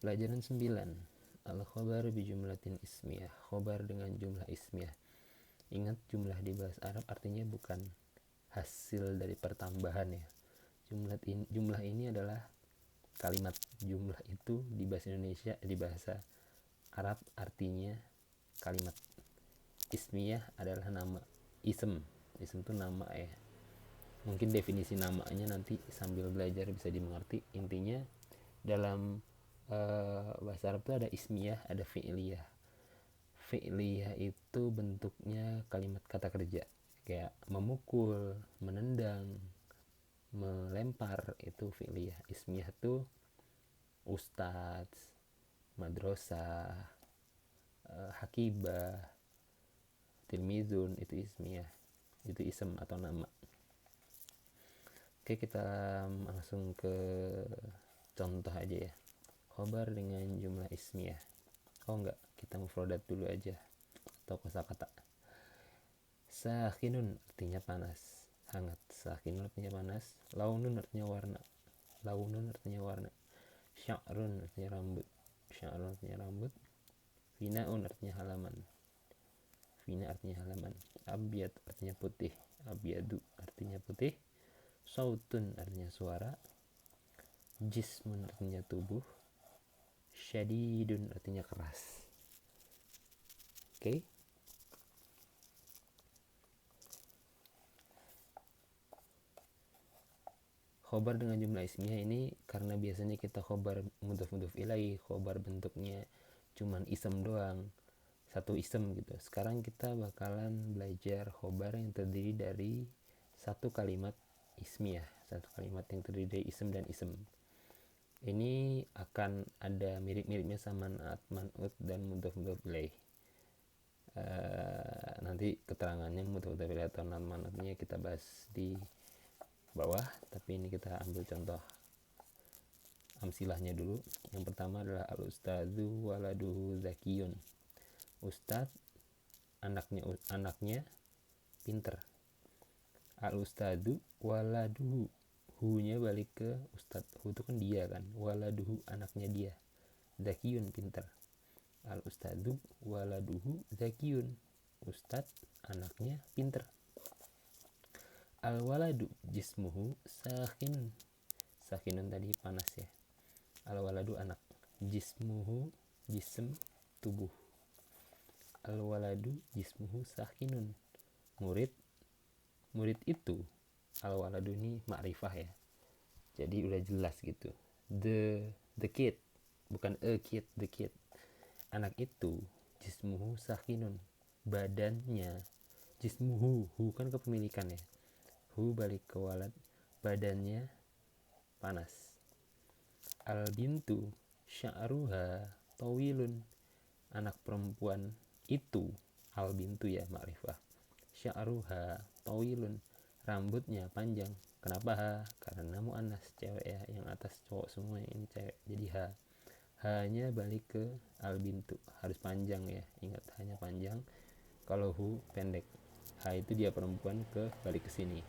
Pelajaran 9. Al-khobar bijumlatin ismiyah. Khobar dengan jumlah ismiyah. Ingat, jumlah di bahasa Arab artinya bukan hasil dari pertambahan ya. Jumlah ini adalah kalimat. Jumlah itu di bahasa Indonesia, di bahasa Arab artinya kalimat. Ismiyah adalah nama. Ism itu nama ya. Mungkin definisi namanya nanti sambil belajar bisa dimengerti. Intinya dalam bahasa Arab itu ada ismiyah, ada fi'liyah. Fi'liyah itu bentuknya kalimat kata kerja, kayak memukul, menendang, melempar, itu fi'liyah. Ismiyah itu ustadz, madrasah, hakibah, tilmizun, itu ismiyah, itu ism atau nama. Oke, kita langsung ke contoh aja ya. Khobar dengan jumlah ismiyah. Enggak, kita mufradat dulu aja atau kosakata. Sakhinun artinya panas, hangat. Sakhinun artinya panas. Launun artinya warna. Launun artinya warna. Sya'run artinya rambut. Sya'run artinya rambut. Finaun artinya halaman. Fina artinya halaman. Abyad artinya putih. Abyadu artinya putih. Sautun artinya suara. Jismun artinya tubuh. Syadidun artinya keras. Oke. Khobar dengan jumlah ismiyah ini karena biasanya kita khobar mudhaf ilaih, khobar bentuknya cuman isem doang, satu isem gitu. Sekarang kita bakalan belajar khobar yang terdiri dari satu kalimat ismiyah, satu kalimat yang terdiri dari isem dan isem. Ini akan ada mirip-miripnya sama naat, man'ut, dan mudhaf ilaih. Nanti keterangannya mudhaf ilaih atau naat man'utnya kita bahas di bawah, tapi ini kita ambil contoh amsilahnya dulu. Yang pertama adalah al-ustadzu waladuhu zakiyun. Ustadz anaknya pinter. Al-ustadzu waladuhu, hu-nya balik ke ustad. Hu itu kan dia kan. Waladuhu anaknya dia. Zakiyun pinter. Al-ustadzu waladuhu zakiyun. Ustad anaknya pinter. Al-waladu jismuhu sakhinun. Sakhinun tadi panas ya. Al-waladu anak. Jismuhu jism tubuh. Al-waladu jismuhu sakhinun. Murid itu, al-waladu ini ma'rifah ya. Jadi udah jelas gitu. The kid, bukan a kid, the kid. Anak itu jismuhu sakhinun. Badannya jismuhu, hu kan kepemilikan ya. Hu balik ke walad, badannya panas. Al-bintu sya'ruha tawilun. Anak perempuan itu, al-bintu ya ma'rifah. Sya'ruha tawilun, rambutnya panjang. Kenapa ha? Karena mu'annas, cewek ya, yang atas cowok semua, yang ini cewek, jadi ha. Ha-nya balik ke al-bintu, harus panjang ya, ingat, hanya panjang. Kalau hu pendek. Ha itu dia perempuan, ke balik ke sini.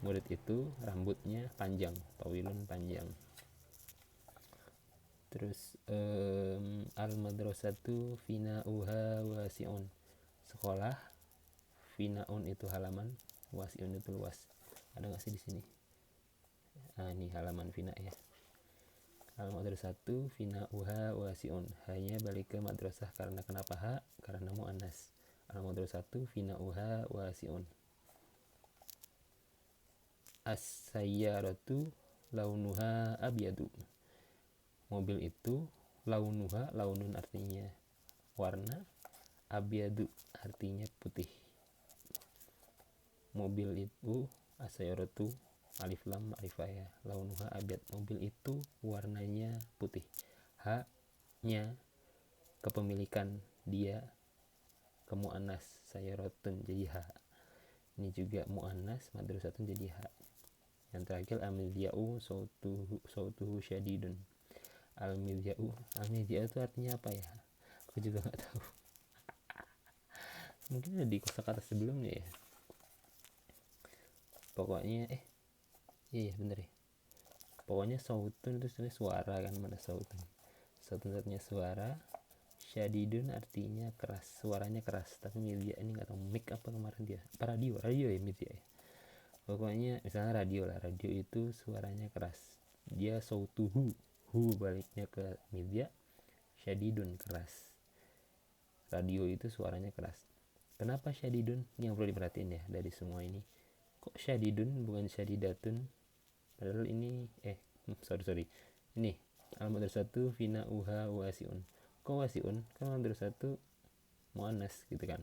Murid itu rambutnya panjang, tawilun panjang. Terus al-madrasatu fina'uha wasi'un. Sekolah, finaun itu halaman, wasi'un itu luas. Ada nggak sih di sini? Nah, ini halaman fina ya. Al-madrasatu fina'uha wasi'un. Hanya balik ke madrasah karena kenapa ha? Karena mu'annas. Al-madrasatu fina'uha wasi'un. As-sayyaratu launuha abyadu. Mobil itu launuha, launun artinya warna, abyadu artinya putih. Mobil itu, as-sayyaratu alif lam ma'rifah ya, launuha abyad, mobil itu warnanya putih. Ha-nya kepemilikan dia ke mu'annas, sayyaratun jadi ha. Ini juga mu'annas, madrasatun jadi ha. Yang terakhir al-midya'u sautuhu syadidun. Al-midya'u itu artinya apa ya? Aku juga nggak tahu. Mungkin ada di kosakata sebelumnya ya. Pokoknya iya bener ya. Pokoknya sautun itu sebenarnya suara kan, mana sautun. satu-satunya suara. Syadidun artinya keras, suaranya keras. Tapi Mirja ini nggak tahu mic apa kemarin dia, apa radio ya Mirja ya. Pokoknya misalnya radio lah, radio itu suaranya keras, dia sautuhu, baliknya ke Mirja, syadidun keras. Radio itu suaranya keras. Kenapa syadidun? Ini yang perlu diperhatiin ya dari semua ini. Kok syadidun bukan syadidatun? Padahal ini sorry. Ini al-madrasatu fina uha wasiun. Kok wasiun? Kan madrasatu muannas gitu kan.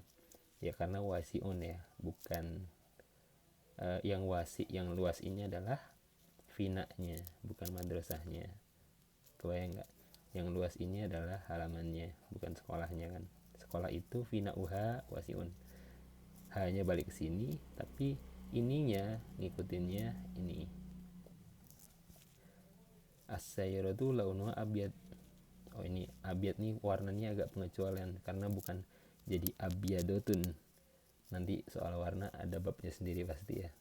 Ya karena wasiun ya, bukan yang wasi, yang luas ini adalah finanya, bukan madrasahnya. Kebayang nggak? Yang luas ini adalah halamannya, bukan sekolahnya kan. Sekolah itu fina uha wasiun. Hanya balik ke sini, tapi ininya ngikutinnya ini. As-sayyaratu launuha abyad. Oh ini abyad nih warnanya agak pengecualian karena bukan jadi abyadotun. Nanti soal warna ada babnya sendiri pasti ya.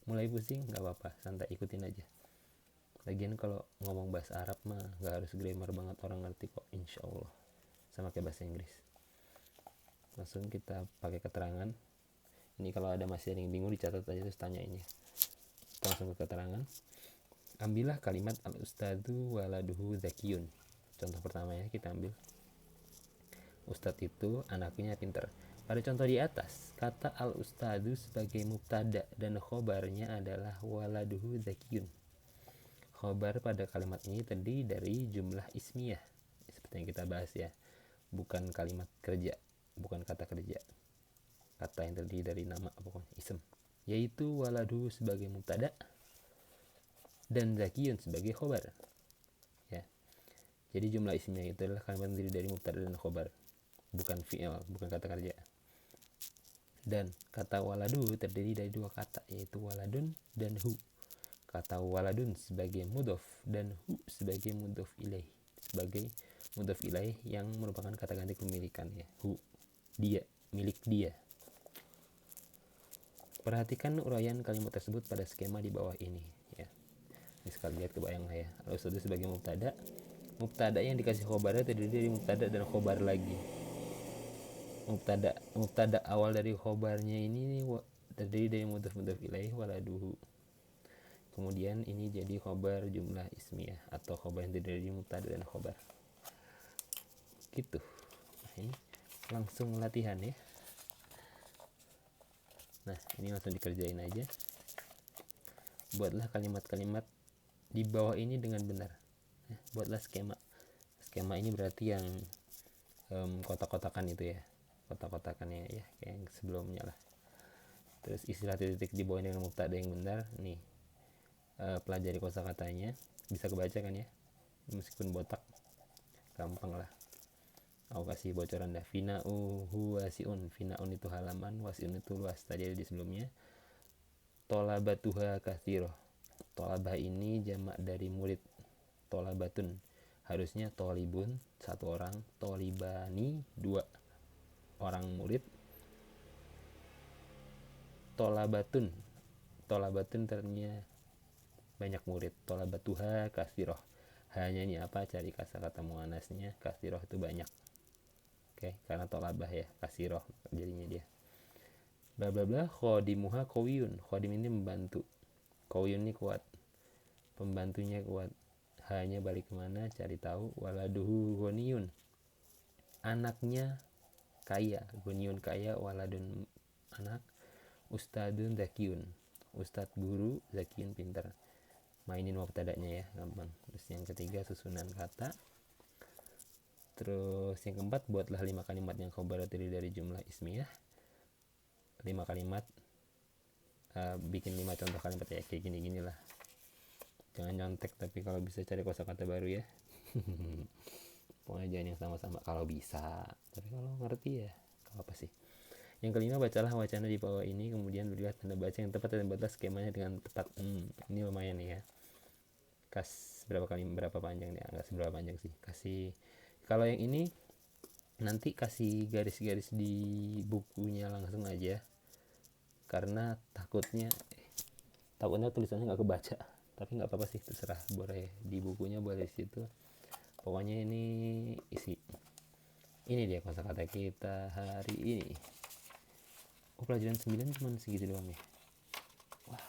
Mulai pusing nggak apa-apa, santai ikutin aja. Lagian kalau ngomong bahasa Arab mah nggak harus grammar banget, orang ngerti kok insya Allah. Sama kayak bahasa Inggris. Langsung kita pakai keterangan. Ini kalau ada masih ada yang bingung dicatat aja terus tanyain ya. Kita langsung ke keterangan. Ambillah kalimat al-ustadu waladuhu zakiyun. Contoh pertama ya, kita ambil Ustadz itu anaknya pinter. Pada contoh di atas, kata al-ustadu sebagai mubtada dan khobarnya adalah waladuhu zakiyun. Khobar pada kalimat ini terdiri dari jumlah ismiyah, seperti yang kita bahas ya, bukan kalimat kerja, bukan kata kerja, kata yang terdiri dari nama pokoknya ism, yaitu waladuhu sebagai mubtada dan zakiyun sebagai khobar ya. Jadi jumlah ismiyah itu adalah kalimat terdiri dari mubtada dan khobar, bukan fi'il, bukan kata kerja. Dan kata waladu terdiri dari dua kata, yaitu waladun dan hu. Kata waladun sebagai mudhof dan hu sebagai mudhof ilaih, sebagai mudhof ilaih yang merupakan kata ganti kepemilikan ya. Hu, dia, milik dia. Perhatikan uraian kalimat tersebut pada skema di bawah ini ya. Ini sekali lihat kebayang lah ya. Al-ustadu sebagai mubtada, mubtada yang dikasih khobarnya terdiri dari mubtada dan khobar lagi. Mubtada awal dari khobarnya ini terdiri dari mudhof ilaih waladuhu. Kemudian ini jadi khobar jumlah ismiyah atau khobar yang terdiri dari mubtada dan khobar. Gitu. Nah, ini langsung latihan ya. Nah, ini langsung dikerjain aja. Buatlah kalimat-kalimat di bawah ini dengan benar. Buatlah skema. Skema ini berarti yang kotak-kotakan itu ya. Kotak-kotakannya ya, kayak yang sebelumnya lah. Terus istilah titik di bawah dengan mubtada yang benar. Nih. Pelajari kosakatanya, bisa kebaca kan ya, meskipun botak, gampang lah. Aku kasih bocoran dah. Fina'uhu wasiun, fina'un itu halaman, wasiun itu luas, tadi ada di sebelumnya. Tolabatuha kathiroh, tolabah ini jamak dari murid. Tolabatun harusnya tolibun satu orang, tolibani dua orang murid. Tolabatun ternyata banyak murid. Tolabatuha kathiroh, hanya ini apa, cari kata muannasnya. Kathiroh itu banyak. Oke, karena tolabah ya, kathiroh jadinya dia. Bla bla bla. Khodimuha qawiyun, khodim ini membantu, qawiyun ini kuat, pembantunya kuat. Hanya balik kemana, cari tahu. Waladuhu ghaniyun, anaknya kaya. Ghaniyun kaya, waladun anak. Ustadun zakiyun, ustadz guru, zakiyun pintar. Mainin mubtadanya ya, gampang. Terus yang ketiga susunan kata. Terus yang keempat, buatlah 5 kalimat yang khobar terdiri dari jumlah ismiyah. 5 kalimat, bikin 5 contoh kalimat ya, kayak gini-gini lah. Jangan nyontek, tapi kalau bisa cari kosakata baru ya. Pokoknya jangan yang sama-sama kalau bisa. Tapi kalau ngerti ya, kalau apa sih. Yang kelima, bacalah wacana di bawah ini, kemudian berilah tanda baca yang tepat dan buatlah skemanya dengan tepat. Ini lumayan nih ya. Berapa panjang nih? Enggak seberapa panjang sih. Kasih, kalau yang ini nanti kasih garis-garis di bukunya langsung aja, karena takutnya tulisannya nggak kebaca. Tapi nggak apa-apa sih, terserah, boleh di bukunya, boleh di situ. Pokoknya ini isi. Ini dia kosakata kita hari ini. Pelajaran 9 cuma segitu doang ya. Wow.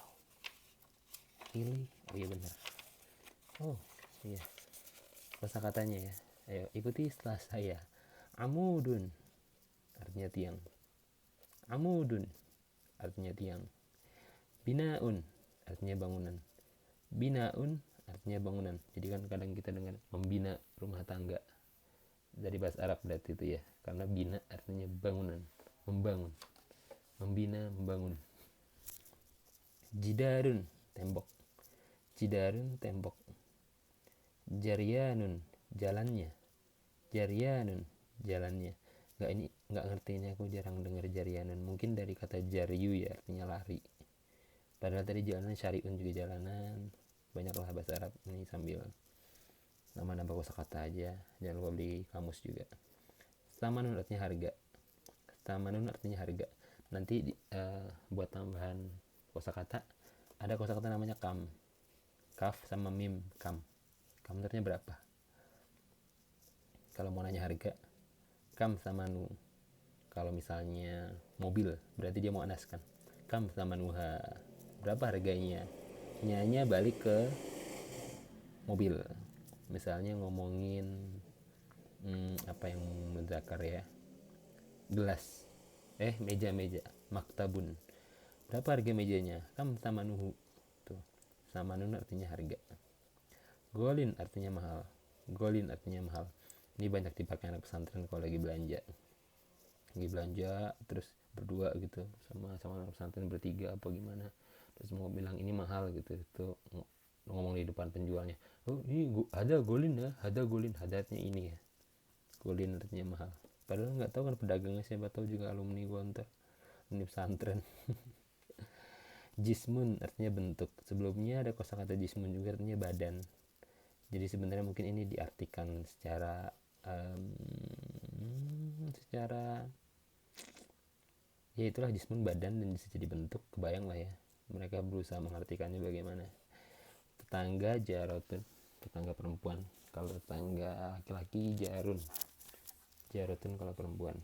Pilih. Oh iya benar. Oh iya. Kosakatanya ya. Ayo ikuti setelah saya. Amudun artinya tiang. Amudun artinya tiang. Binaun artinya bangunan. Binaun artinya bangunan. Jadi kan kadang kita dengar membina rumah tangga. Dari bahasa Arab berarti itu ya. Karena bina artinya bangunan, membangun. Membina, membangun. Jidarun tembok. Jidarun tembok. Jaryanun jalannya. Jaryanun jalannya. Nggak ngerti ini, aku jarang dengar jaryanun. Mungkin dari kata jaryu ya, artinya lari. Padahal tadi jalanan syariun juga jalanan. Banyaklah bahasa Arab ini sambil nama-nama kosakata aja. Jangan lupa beli kamus juga. Samanun artinya harga. Samanun artinya harga. Nanti buat tambahan kosakata ada kosakata namanya kam. Kaf sama mim, kam. Kam artinya berapa? Kalau mau nanya harga, kam samanu. Kalau misalnya mobil, berarti dia mau anaskan. Kam samanuha. Berapa harganya? Nyanya balik ke mobil. Misalnya ngomongin apa yang menzakar ya, gelas, meja, maktabun. Berapa harga mejanya? Kam samanuhu. Tuh, samanun artinya harga. Golin artinya mahal. Golin artinya mahal. Ini banyak dipakai anak pesantren kalau lagi belanja. Terus berdua gitu sama anak pesantren bertiga apa gimana. Terus mau bilang ini mahal gitu. Itu ngomong di depan penjualnya. Oh, ini ada golin ya, ada golin. Hadatnya ini ya. Golin artinya mahal. Padahal nggak tahu kan pedagangnya, siapa tahu juga alumni gontor, alumni pesantren. Jismun artinya bentuk. Sebelumnya ada kosakata jismun juga artinya badan. Jadi sebenarnya mungkin ini diartikan secara ya itulah, jismun badan dan bisa jadi bentuk. Kebayang lah ya, mereka berusaha mengartikannya bagaimana. Tetangga jarotun, tetangga perempuan. Kalau tetangga laki-laki jarotun kalau perempuan.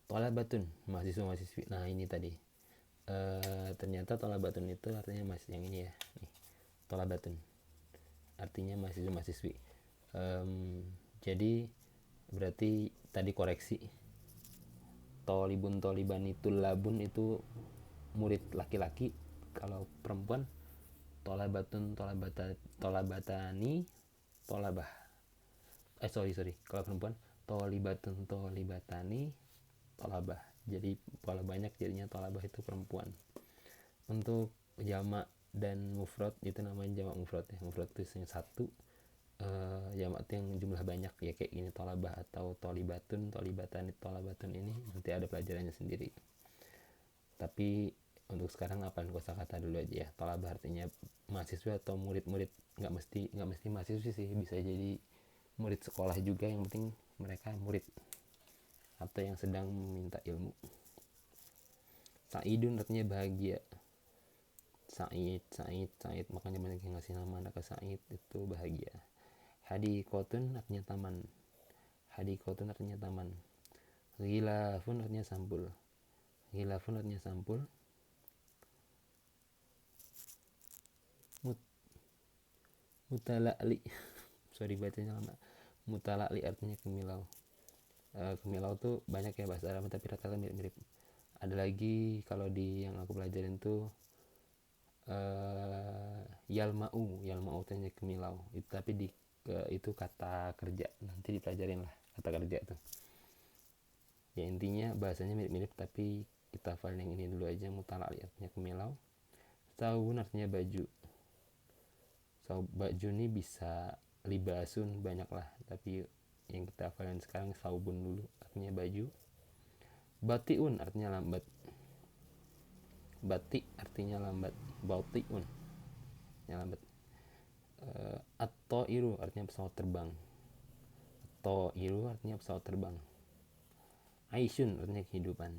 Tolabatun, mahasiswa-mahasiswi. Nah ini tadi ternyata tolabatun itu artinya yang ini ya nih. Tolabatun artinya mahasiswa-mahasiswi. Jadi berarti tadi koreksi, tolibanitul labun itu murid laki-laki. Kalau perempuan tolabatani tolabah. Kalau perempuan tolibatani tolabah. Jadi kalau banyak jadinya tolabah itu perempuan. Untuk jamak dan mufrad itu namanya jamak mufrad ya. Mufrad itu yang satu, jamak itu yang jumlah banyak ya, kayak gini tolabah atau tolibatun, tolibatani, tolabatun. Ini nanti ada pelajarannya sendiri. Tapi untuk sekarang apaan kosakata dulu aja ya. Tolabah artinya mahasiswa atau murid-murid. Nggak mesti mahasiswa sih, bisa jadi murid sekolah juga, yang penting mereka murid atau yang sedang meminta ilmu. Sa'idun artinya bahagia. Sa'id, makanya banyak yang ngasih nama anak Sa'id itu bahagia. Hadikotun artinya taman. Ghilafun artinya sampul. Mutala'li sorry bacanya lama. Mutala'li artinya kemilau. Kemilau tuh banyak ya bahasa Arab, tapi rata-rata mirip-mirip. Ada lagi kalau di yang aku pelajarin tuh yalma'u artinya kemilau. Itu tapi itu kata kerja, nanti dipelajarin lah kata kerja tuh. Ya intinya bahasanya mirip-mirip, tapi kita hafal yang ini dulu aja. Mutala'li artinya kemilau. Saubun artinya baju. Baju ini bisa libasun, banyak lah, tapi yang kita hafalin sekarang saubun dulu, artinya baju. Batiun artinya lambat. Batik artinya lambat. Batiun artinya lambat. At-to'iru artinya pesawat terbang. To'iru artinya pesawat terbang. Aisyun artinya kehidupan.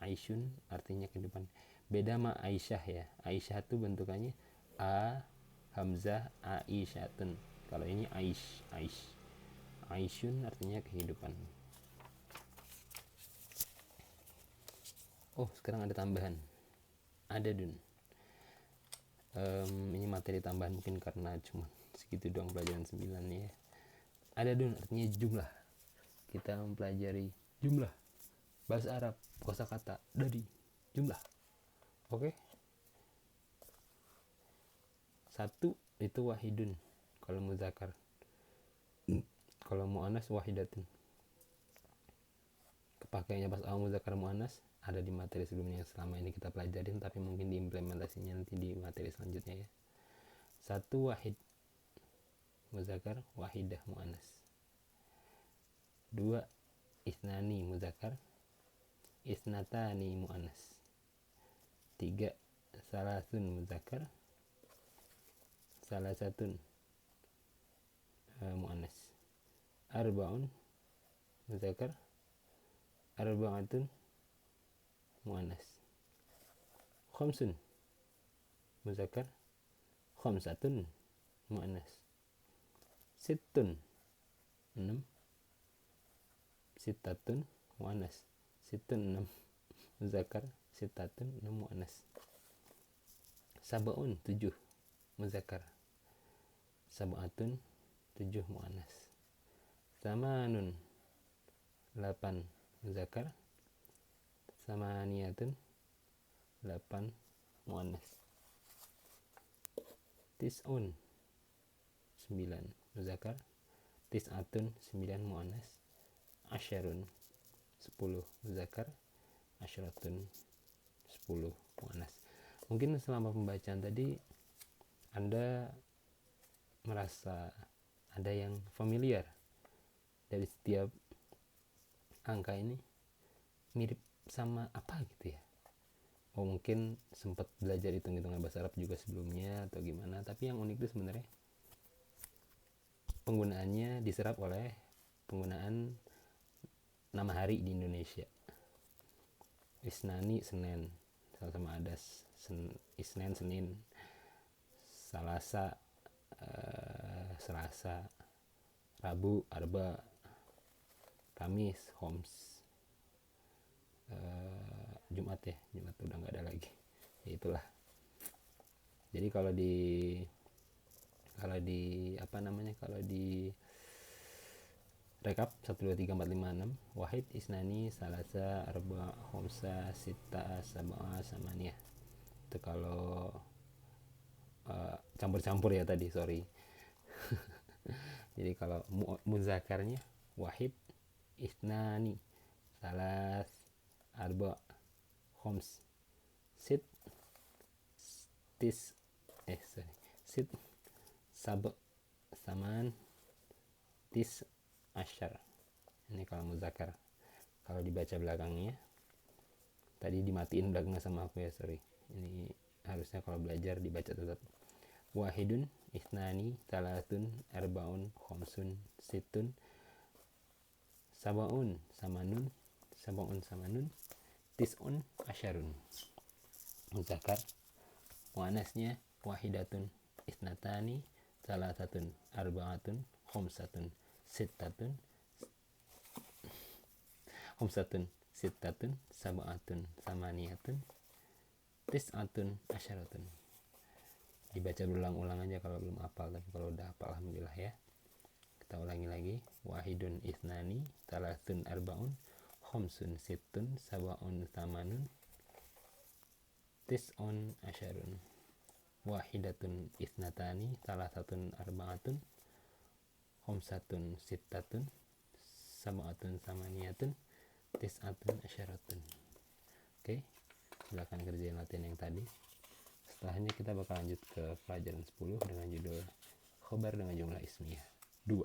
Aisyun artinya kehidupan. Beda sama Aisyah ya. Aisyah tuh bentukannya A Hamzah Aisyatun. Kalau ini Aishun artinya kehidupan. Oh, sekarang ada tambahan. Ada Dun. Ini materi tambahan mungkin karena cuma segitu doang pelajaran 9 ya. Ada Dun artinya jumlah. Kita mempelajari jumlah. Bahasa Arab, kosakata, dari jumlah. Oke. Satu itu wahidun kalau muzakkar. Kalau muannas wahidatun. Kepakaiannya pas awal muzakkar muannas ada di materi sebelumnya yang selama ini kita pelajarin, tapi mungkin diimplementasinya nanti di materi selanjutnya ya. Satu wahid muzakkar, wahidah muannas. Dua isnani muzakkar, isnatani muannas. Tiga salasun muzakkar, salasatun muannas. Arbaun muzakkar, arbaatun muannas. Khamsun muzakkar, khamsatun muannas. Sittun 6, sittatun muannas. Sittun 6 muzakkar, sittatun 6 muannas. Sab'un 7 muzakkar, sab'atun 7 muannas. Samanun 8 muzakkar, samaniyatun 8 muannas. Tis'un 9 muzakkar, tis'atun 9 muannas. Asyarun 10 muzakkar, asyaratun 10 muannas. Mungkin selama pembacaan tadi Anda merasa ada yang familiar dari setiap angka ini, mirip sama apa gitu ya. Oh, mungkin sempat belajar hitung-hitungan bahasa Arab juga sebelumnya atau gimana, tapi yang unik itu sebenarnya penggunaannya diserap oleh penggunaan nama hari di Indonesia. Isnani Senin, sama ada Isnin Senin, Salasa Selasa, Rabu Arba, Kamis Homs, Jumat udah nggak ada lagi ya, itulah. Jadi kalau di rekap 1 2 3 4 5 6 wahid isnani salasa arba khomsa sita sab'a samaniyah. Itu kalau campur-campur ya tadi, sorry. Jadi kalau muzakarnya wahid isnani salas arba khoms sit sit sab saman tis asyar. Ini kalau muzakkar. Kalau dibaca belakangnya, tadi dimatiin belakangnya sama aku ya, sorry. Ini harusnya kalau belajar dibaca tetap. Wahidun isnani talatun arbaun khomsun situn sabaun samanun tis'un asyarun. Muzakkar. Muannasnya wahidatun isnatani salasatun arbaatun khomsatun sittatun sab'atun samaniyatun tis'atun asyaratun. Dibaca berulang-ulang aja kalau belum hafal, tapi kalau udah hafal alhamdulillah ya. Kita ulangi lagi. Wahidun isnani talatun arbaun khomsun sittun sab'un tamanun tis'un asyarun. Wahidatun isnatani talatun arbaatun khomsatun sittatun sab'atun samaniyatun tis'atun asyaratun. Oke, silakan kerjain latihan yang tadi. Setelahnya kita bakal lanjut ke pelajaran 10 dengan judul khobar dengan jumlah ismiyah 2.